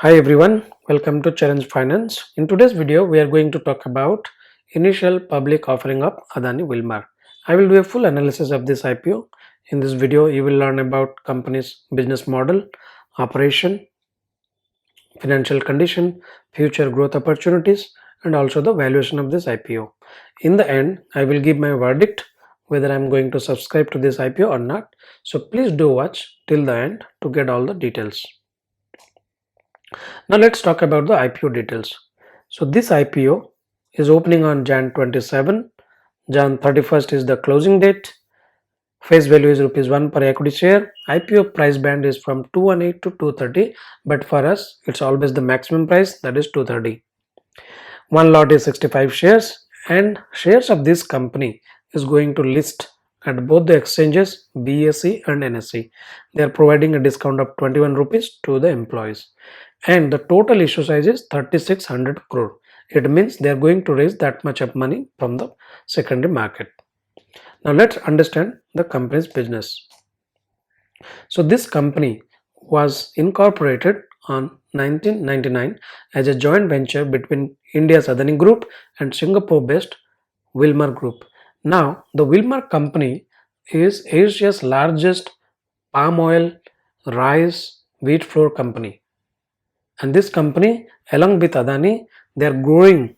Hi everyone, welcome to Challenge Finance. In today's video, we are going to talk about initial public offering of Adani Wilmar. I will do a full analysis of this IPO. In this video, you will learn about company's business model, operation, financial condition, future growth opportunities, and also the valuation of this IPO. In the end, I will give my verdict whether I am going to subscribe to this IPO or not. So please do watch till the end to get all the details. Now let's talk about the IPO details. So this IPO is opening on Jan 27, Jan 31st is the closing date. Face value is rupees 1 per equity share. IPO price band is from 218 to 230, but for us it's always the maximum price, that is 230. One lot is 65 shares, and shares of this company is going to list at both the exchanges BSE and NSE. They are providing a discount of 21 rupees to the employees, and the total issue size is 3600 crore. It means they are going to raise that much of money from the secondary market. Now let's understand the company's business. So this company was incorporated on 1999 as a joint venture between India's Adani Group and Singapore-based Wilmar Group. Now the Wilmar company is Asia's largest palm oil, rice, wheat flour company. And this company, along with Adani, they are growing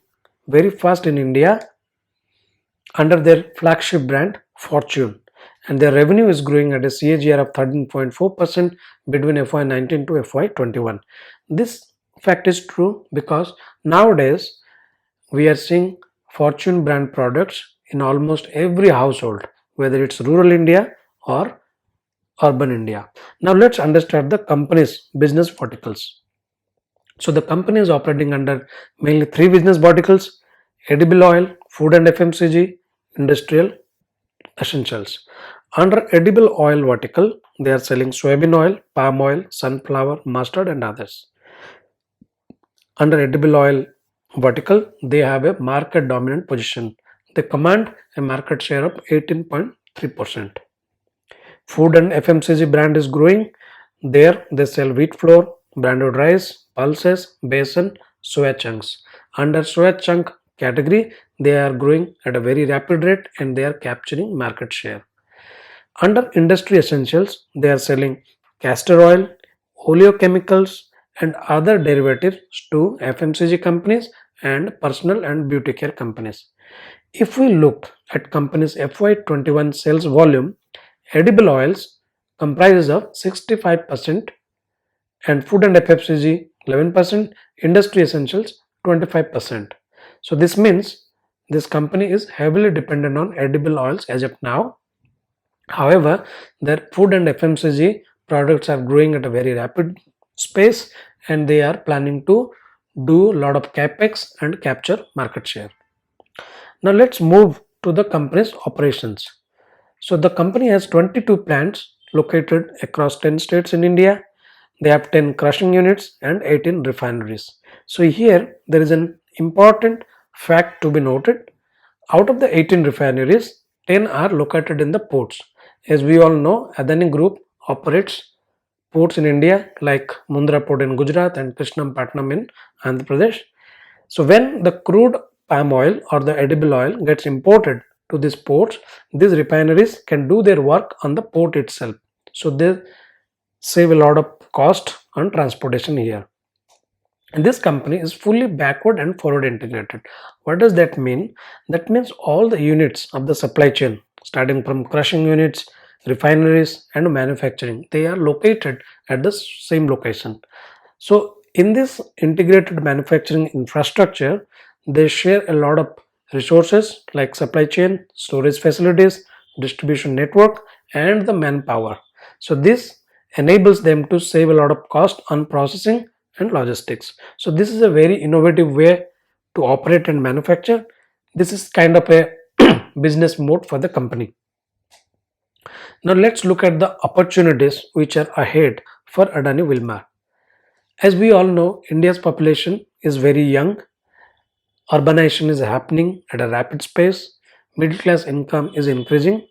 very fast in India under their flagship brand Fortune, and their revenue is growing at a CAGR of 13.4% between FY19 to FY21. This fact is true because nowadays we are seeing Fortune brand products in almost every household, whether it's rural India or urban India. Now let's understand the company's business verticals. So the company is operating under mainly three business verticals: edible oil, food and FMCG, industrial essentials. Under edible oil vertical, they are selling soybean oil, palm oil, sunflower, mustard, and others. Under edible oil vertical, they have a market dominant position. They command a market share of 18.3%. Food and FMCG brand is growing. There they sell wheat flour, branded rice, pulses, besan, soya chunks. Under soya chunk category, they are growing at a very rapid rate and they are capturing market share. Under industry essentials, they are selling castor oil, oleochemicals, and other derivatives to FMCG companies and personal and beauty care companies. If we look at companies FY21 sales volume, edible oils comprises of 65% and food and FMCG 11%, industry essentials 25%. So this means this company is heavily dependent on edible oils as of now. However, their food and FMCG products are growing at a very rapid space and they are planning to do a lot of capex and capture market share. Now let's move to the company's operations. So the company has 22 plants located across 10 states in India. They have 10 crushing units and 18 refineries. So here there is an important fact to be noted. Out of the 18 refineries, 10 are located in the ports. As we all know, Adani Group operates ports in India like Mundra Port in Gujarat and Krishnapatnam in Andhra Pradesh. So when the crude palm oil or the edible oil gets imported to these ports, these refineries can do their work on the port itself. So they save a lot of cost on transportation here. And this company is fully backward and forward integrated. What does that mean? That means all the units of the supply chain, starting from crushing units, refineries, and manufacturing, they are located at the same location. So in this integrated manufacturing infrastructure, they share a lot of resources like supply chain, storage facilities, distribution network, and the manpower. So this enables them to save a lot of cost on processing and logistics. So this is a very innovative way to operate and manufacture. This is kind of a business mode for the company. Now let's look at the opportunities which are ahead for Adani Wilmar. As we all know, India's population is very young. Urbanization is happening at a rapid pace. Middle class income is increasing,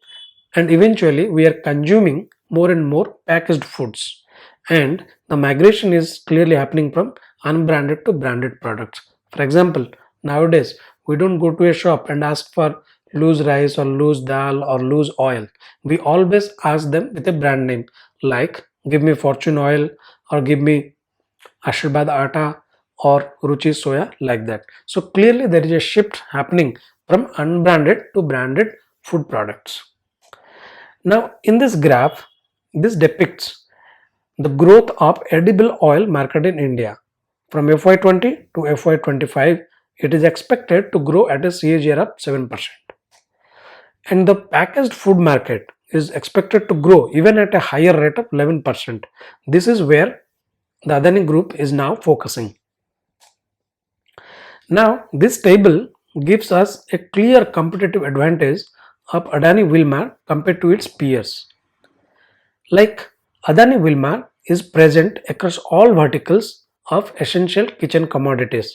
and eventually we are consuming more and more packaged foods. and the migration is clearly happening from unbranded to branded products. For example, nowadays we don't go to a shop and ask for loose rice or loose dal or loose oil. We always ask them with a brand name like give me Fortune oil or give me Ashirvad Atta or Ruchi Soya, like that. So clearly there is a shift happening from unbranded to branded food products. Now in this graph, this depicts the growth of edible oil market in India. From FY20 to FY25, it is expected to grow at a CAGR of 7%. And the packaged food market is expected to grow even at a higher rate of 11%. This is where the Adani Group is now focusing. Now, this table gives us a clear competitive advantage of Adani Wilmar compared to its peers. Like Adani Wilmar is present across all verticals of essential kitchen commodities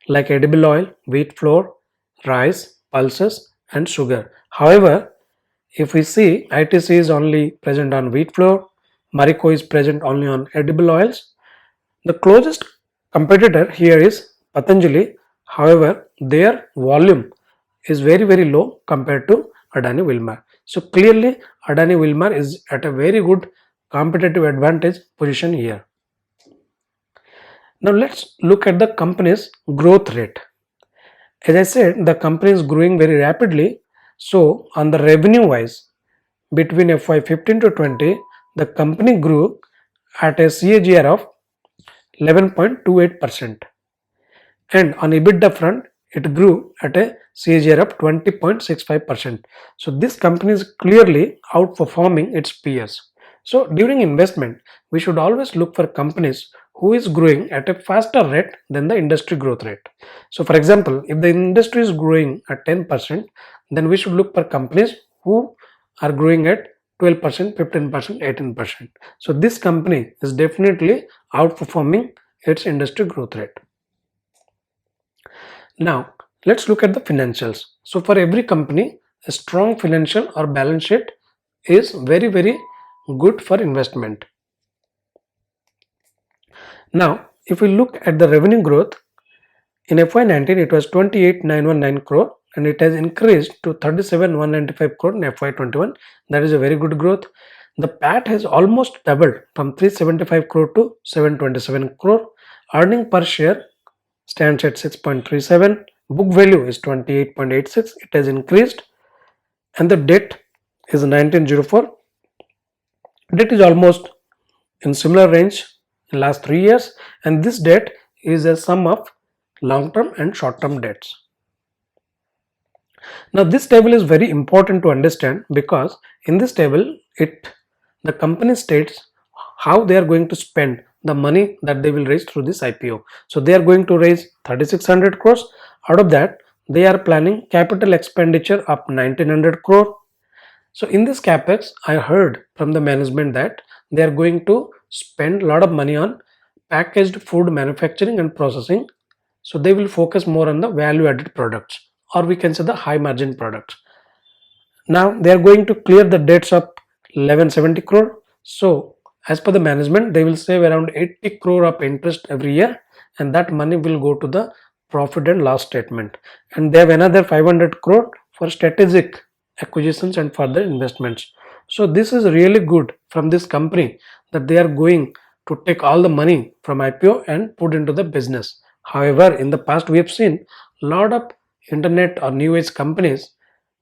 like edible oil, wheat flour, rice, pulses, and sugar. However, if we see ITC is only present on wheat flour, Marico is present only on edible oils. The closest competitor here is Patanjali. However, their volume is very low compared to Adani Wilmar. So clearly Adani Wilmar is at a very good competitive advantage position here. Now let's look at the company's growth rate. As I said, the company is growing very rapidly. So on the revenue wise, between FY15 to 20, the company grew at a CAGR of 11.28%. And on EBITDA front, it grew at a CAGR of 20.65%. So this company is clearly outperforming its peers. So during investment, we should always look for companies who is growing at a faster rate than the industry growth rate. So for example, if the industry is growing at 10%, then we should look for companies who are growing at 12%, 15%, 18%. So this company is definitely outperforming its industry growth rate. Now, let's look at the financials. So, for every company, a strong financial or balance sheet is very good for investment. Now, if we look at the revenue growth, in FY19 it was 28,919 crore and it has increased to 37,195 crore in FY21. That is a very good growth. The PAT has almost doubled from 375 crore to 727 crore. Earning per share stands at 6.37. Book value is 28.86. It has increased and the debt is 1904. Debt is almost in similar range in last 3 years, and this debt is a sum of long term and short term debts. Now this table is very important to understand because in this table the company states how they are going to spend the money that they will raise through this IPO. So they are going to raise 3600 crores. Out of that, they are planning capital expenditure of 1900 crore. So in this capex, I heard from the management that they are going to spend a lot of money on packaged food manufacturing and processing. So they will focus more on the value added products, or we can say the high margin products. Now they are going to clear the debts of 1170 crore. So as per the management, they will save around 80 crore of interest every year, and that money will go to the profit and loss statement. And they have another 500 crore for strategic acquisitions and further investments. So this is really good from this company that they are going to take all the money from IPO and put into the business. However, in the past we have seen a lot of internet or new age companies,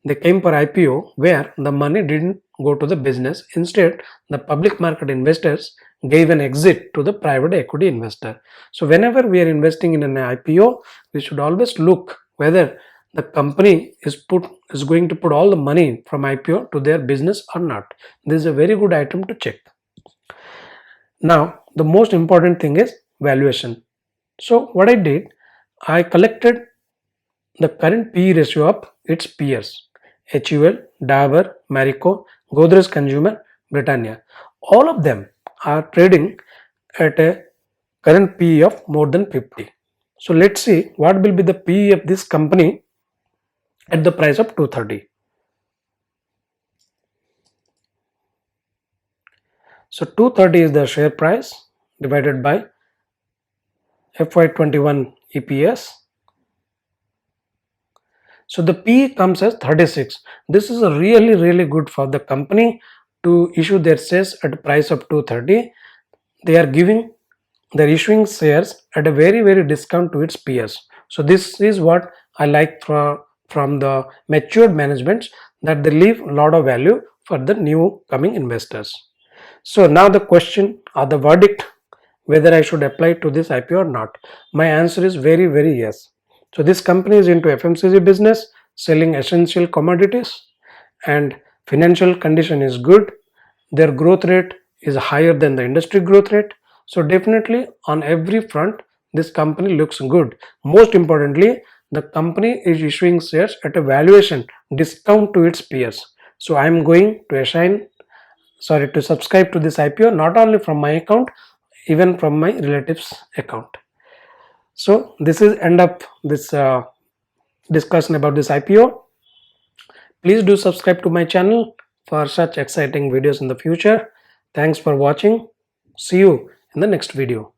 they came for IPO where the money didn't go to the business. Instead, the public market investors gave an exit to the private equity investor. So whenever we are investing in an IPO, we should always look whether the company is going to put all the money from IPO to their business or not. This is a very good item to check. Now, the most important thing is valuation. So what I did, I collected the current PE ratio of its peers. HUL, Dabur, Marico, Godrej Consumer, Britannia. All of them are trading at a current PE of more than 50. So let's see what will be the PE of this company at the price of 230. So 230 is the share price divided by FY21 EPS. So the P comes as 36. This is a really good for the company to issue their shares at a price of 230. They're issuing shares at a very discount to its peers. So this is what I like from the matured managements, that they leave a lot of value for the new coming investors. So now the question or the verdict, whether I should apply to this IPO or not. My answer is very yes. So this company is into FMCG business, selling essential commodities, and financial condition is good. Their growth rate is higher than the industry growth rate. So definitely on every front, this company looks good. Most importantly, the company is issuing shares at a valuation discount to its peers. So I am going to subscribe to this IPO, not only from my account, even from my relatives account. So this is end up this discussion about this IPO. Please do subscribe to my channel for such exciting videos in the future. Thanks for watching. See you in the next video.